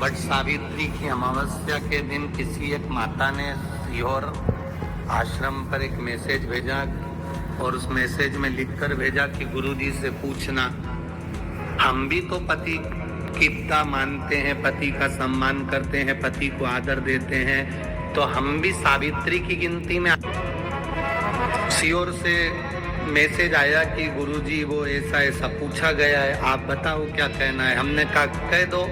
But Savitri की अमावस्या के दिन किसी एक माता ने सीहोर आश्रम पर एक मैसेज भेजा और उस मैसेज में लिखकर भेजा कि गुरुजी से पूछना, हम भी तो पति की इतना मानते हैं, पति का सम्मान करते हैं, पति को आदर देते हैं, तो हम भी सावित्री की गिनती में। सीहोर से मैसेज आया कि गुरुजी वो ऐसा ऐसा पूछा गया है, आप बताओ क्या कहना है। हमने कहा कह दो,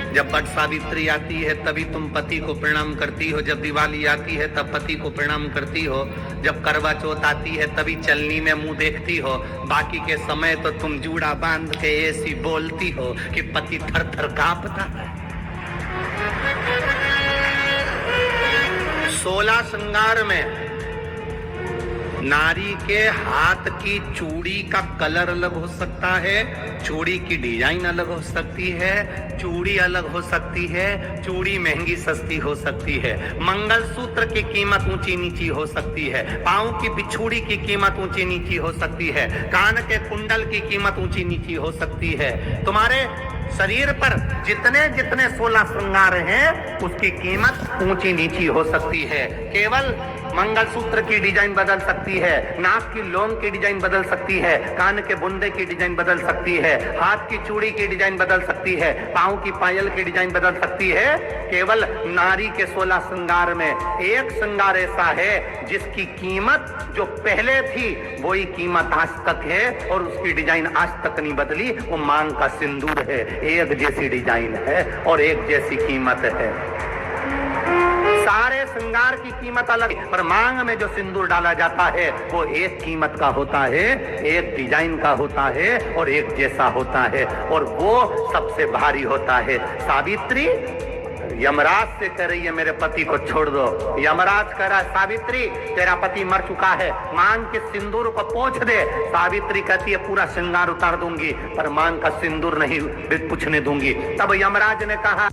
जब वट सावित्री आती है तभी तुम पति को प्रणाम करती हो, जब दिवाली आती है तब पति को प्रणाम करती हो, जब करवा चौथ आती है तभी चलनी में मुंह देखती हो, बाकी के समय तो तुम जूड़ा बांध के ऐसी बोलती हो कि पति थर थर कांपता है। 16 श्रृंगार में नारी के हाथ की चूड़ी का कलर अलग हो सकता है, चूड़ी की डिजाइन अलग हो सकती है, चूड़ी अलग हो सकती है, चूड़ी महंगी सस्ती हो सकती है, मंगलसूत्र की कीमत ऊंची नीची हो सकती है, पांव की बिछुड़ी की कीमत ऊंची नीची हो सकती है, कान के कुंडल की कीमत ऊंची नीची हो सकती है। तुम्हारे शरीर पर जितने जितने 16 श्रृंगार हैं उसकी कीमत ऊंची नीची हो सकती है। केवल मंगलसूत्र की डिजाइन बदल सकती है, नाक की लौंग की डिजाइन बदल सकती है, कान के बुंदे की डिजाइन बदल सकती है, हाथ की चूड़ी की डिजाइन बदल सकती है, पांव की पायल की डिजाइन बदल सकती है। केवल नारी के 16 श्रृंगार में एक श्रृंगार ऐसा है जिसकी कीमत जो पहले थी वही कीमत आज तक है और उसकी डिजाइन आज तक नहीं बदली। वो मांग का सिंदूर है, एक जैसी डिजाइन है और एक जैसी कीमत है। सारे श्रृंगार की कीमत अलग है, पर मांग में जो सिंदूर डाला जाता है वो एक कीमत का होता है, एक डिजाइन का होता है और एक जैसा होता है और वो सबसे भारी होता है। सावित्री यमराज से कह रही है मेरे पति को छोड़ दो। यमराज कह रहा है सावित्री तेरा पति मर चुका है, मांग के सिंदूर को पोंछ दे। सावित्री कहती है पूरा श्रृंगार उतार दूंगी पर मांग का सिंदूर नहीं पूछने दूंगी। तब यमराज ने कहा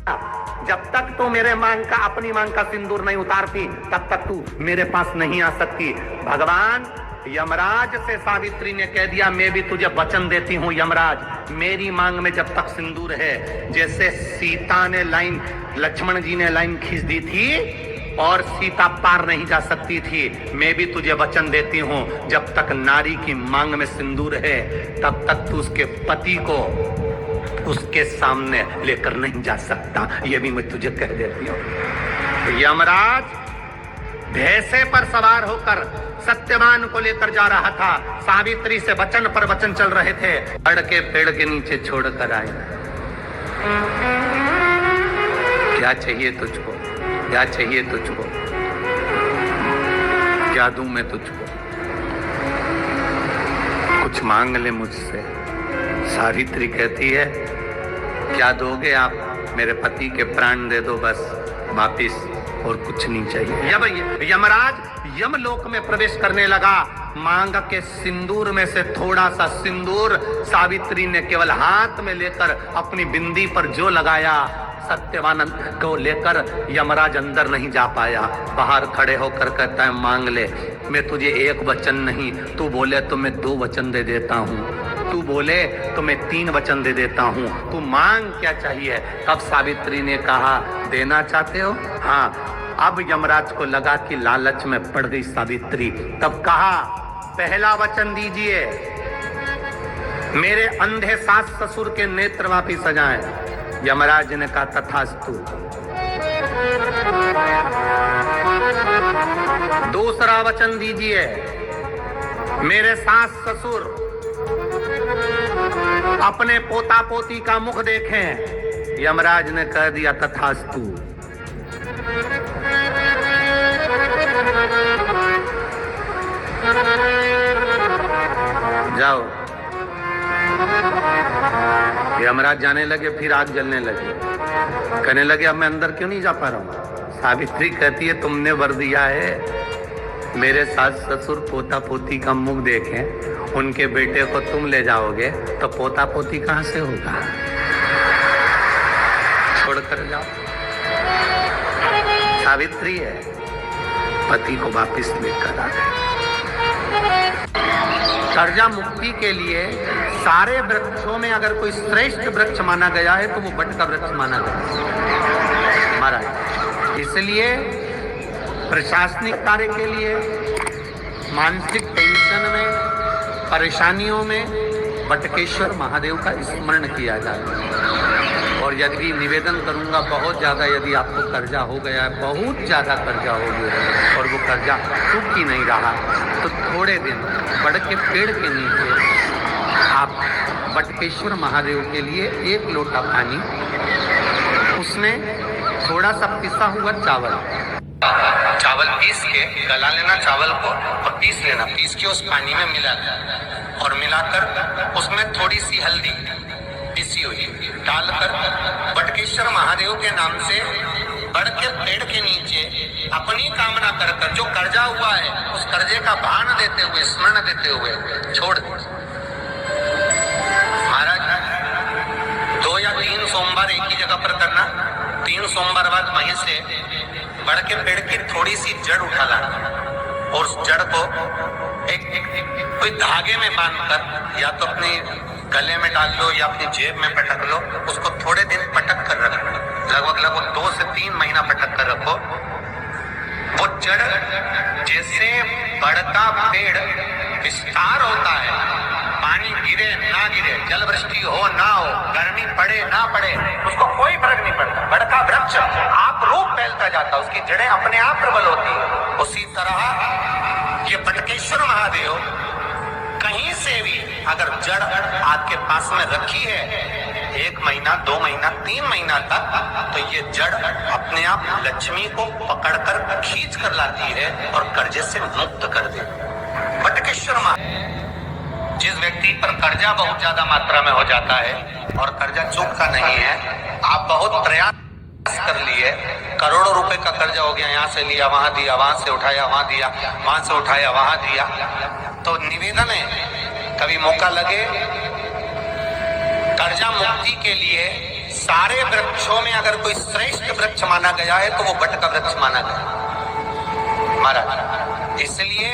जब तक तू मेरे मांग का अपनी मांग का सिंदूर नहीं उतारती तब तक तू मेरे पास नहीं आ सकती। भगवान यमराज से सावित्री ने कह दिया मैं भी तुझे वचन देती हूँ यमराज, मेरी मांग में जब तक सिंदूर है, जैसे सीता ने लाइन लक्ष्मण जी ने लाइन खींच दी थी और सीता पार नहीं जा सकती थी, मैं भी तुझे वचन देती हूँ जब तक नारी की मांग में सिंदूर है तब तक तू उसके पति को उसके सामने लेकर नहीं जा सकता। ये भी मैं तुझे कह देती हूँ। यमराज भैंसे पर सवार होकर सत्यवान को लेकर जा रहा था, सावित्री से वचन पर वचन चल रहे थे, पेड़ के पेड़ के नीचे छोड़कर आए। क्या चाहिए तुझको, क्या चाहिए तुझको, क्या दूं मैं तुझको, कुछ मांग ले मुझसे। सावित्री कहती है क्या दोगे आप, मेरे पति के प्राण दे दो बस वापिस, और कुछ नहीं चाहिए। जब यमराज यमलोक में प्रवेश करने लगा, मांग के सिंदूर में से थोड़ा सा सिंदूर सावित्री ने केवल हाथ में लेकर अपनी बिंदी पर जो लगाया, सत्यवान को लेकर यमराज अंदर नहीं जा पाया। बाहर खड़े होकर कहता है मांग ले, मैं तुझे एक वचन नहीं, तू बोले तो मैं 2 वचन दे देता हूँ, तू बोले तो मैं 3 वचन दे देता हूँ, तू मांग क्या चाहिए। तब सावित्री ने कहा देना चाहते हो, हाँ। अब यमराज को लगा कि लालच में पड़ गई सावित्री, तब कहा पहला वचन दीजिए, मेरे अंधे सास ससुर के नेत्र वापिस आ जाएं। यमराज ने कहा तथास्तु। दूसरा वचन दीजिए, मेरे सास ससुर अपने पोता पोती का मुख देखें। यमराज ने कह दिया तथास्तु। जाओ। यमराज जाने लगे, फिर आग जलने लगे, कहने लगे अब मैं अंदर क्यों नहीं जा पा रहा हूँ। सावित्री कहती है तुमने वर दिया है मेरे सास ससुर पोता पोती का मुख देखें, उनके बेटे को तुम ले जाओगे तो पोता पोती कहां से होगा, छोड़कर जाओ। सावित्री है, पति को वापिस लेकर आ गए। कर्जा मुक्ति के लिए सारे वृक्षों में अगर कोई श्रेष्ठ वृक्ष माना गया है तो वो बट का वृक्ष माना गया महाराज। इसलिए प्रशासनिक कार्य के लिए, मानसिक टेंशन में, परेशानियों में बटकेश्वर महादेव का स्मरण किया जाए। और यदि निवेदन करूंगा बहुत ज़्यादा, यदि आपको कर्जा हो गया है, बहुत ज़्यादा कर्जा हो गया और वो कर्जा चूक ही नहीं रहा, तो थोड़े दिन बड़ के पेड़ के नीचे आप बटकेश्वर महादेव के लिए 1 लोटा पानी, उसमें थोड़ा सा पिसा हुआ चावल पीस के गला लेना चावल को और पीस लेना, पीस के उस पानी में मिला और मिलाकर उसमें थोड़ी सी हल्दी पिसी हुई डालकर बटकेश्वर महादेव के नाम से बड़ के पेड़ के नीचे अपनी कामना कर जो कर्जा हुआ है उस कर्जे का भान देते हुए, स्मरण देते हुए छोड़ दे। महाराज 2 या 3 सोमवार एक ही जगह पर करना, 3 सोमवार बाद वहीं से बड़ के पेड़ की थोड़ी सी जड़ उठा लाना और उस जड़ को एक कोई धागे में बांधकर या तो अपने गले में डाल लो या अपनी जेब में पटक लो, उसको थोड़े दिन पटक कर रखो, लगभग 2 से 3 महीना पटक कर रखो। वो जड़ जैसे बड़ का पेड़ विस्तार होता है, पानी गिरे ना गिरे, जल वृष्टि हो ना हो, गर्मी पड़े ना पड़े, उसको कोई फर्क नहीं पड़ता। बड़ का वृक्ष आप रूप फैलता जाता, उसकी जड़ें अपने आप प्रबल होती है। उसी तरह ये बटकेश्वर महादेव कहीं से भी अगर जड़ आपके पास में रखी है 1 महीना, 2 महीना, 3 महीना तक, तो ये जड़ अपने आप लक्ष्मी को पकड़कर खींच कर लाती है और कर्जे से मुक्त कर दे। बटकेश्वर महादेव जिस व्यक्ति पर कर्जा बहुत ज्यादा मात्रा में हो जाता है और कर्जा चूकता नहीं है, आप बहुत प्रयास कर लिए, करोड़ों रुपए का कर्जा हो गया, यहाँ से लिया वहां दिया, वहां से उठाया वहां दिया, वहां से उठाया वहां दिया, तो निवेदन है कभी मौका लगे कर्जा मुक्ति के लिए सारे वृक्षों में अगर कोई श्रेष्ठ वृक्ष माना गया है तो वो बट का वृक्ष माना गया महाराज। इसलिए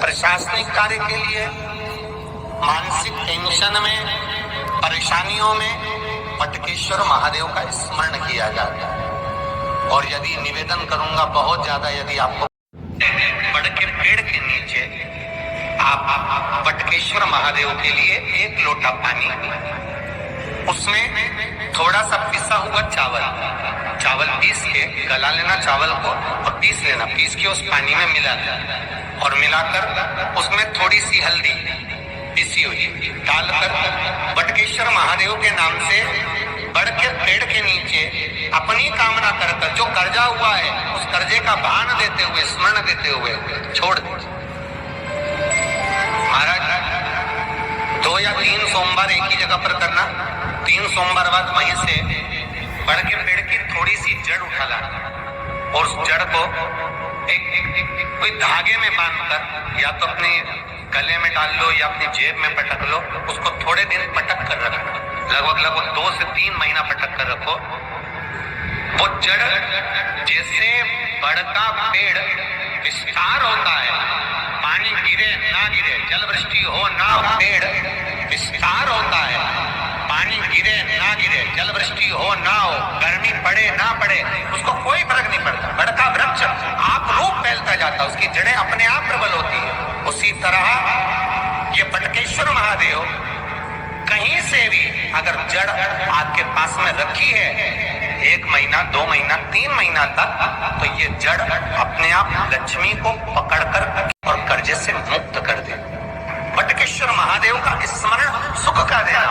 प्रशासनिक कार्य के लिए, मानसिक टेंशन में, परेशानियों में बटकेश्वर महादेव का स्मरण किया जाता है। और यदि निवेदन करूंगा बहुत ज्यादा, यदि आपको बड़ के पेड़ के नीचे आप बटकेश्वर महादेव के लिए 1 लोटा पानी, उसमें थोड़ा सा पिसा हुआ चावल पीस के गला लेना चावल को और पीस लेना, पीस के उस पानी में मिला और मिलाकर उसमें थोड़ी सी हल्दी पिसी हुई डालकर बटकेश्वर महादेव के नाम से बड़ के पेड़ के नीचे अपनी कामना कर जो कर्जा हुआ है उस कर्जे का भान देते हुए, स्मरण देते हुए छोड़ दे। महाराज 2 या 3 सोमवार एक ही जगह पर करना, 3 सोमवार बाद वहीं से बड़ के पेड़ की थोड़ी सी जड़ उठा लाना और उस जड़ को एक कोई धागे में बांधकर या तो अपने गले में डाल लो या अपनी जेब में पटक लो, उसको थोड़े दिन पटक कर रखो, लगभग 2 से 3 महीना पटक कर रखो। वो जड़ जैसे बड़ का पेड़ विस्तार होता है, पानी गिरे ना गिरे, जल वृष्टि हो ना हो, पेड़ विस्तार होता है, पानी गिरे ना गिरे, जल वृष्टि हो ना हो, गर्मी पड़े ना पड़े, उसको कोई फर्क नहीं पड़ता। बड़ का वृक्ष आप रूप फैलता जाता, उसकी जड़ें अपने आप प्रबल होती है। उसी तरह ये बटकेश्वर महादेव कहीं से भी अगर जड़ आपके पास में रखी है 1 महीना, 2 महीना, 3 महीना तक, तो ये जड़ अपने आप लक्ष्मी को पकड़कर और कर्जे से मुक्त कर दे। बटकेश्वर महादेव का स्मरण सुख का देना।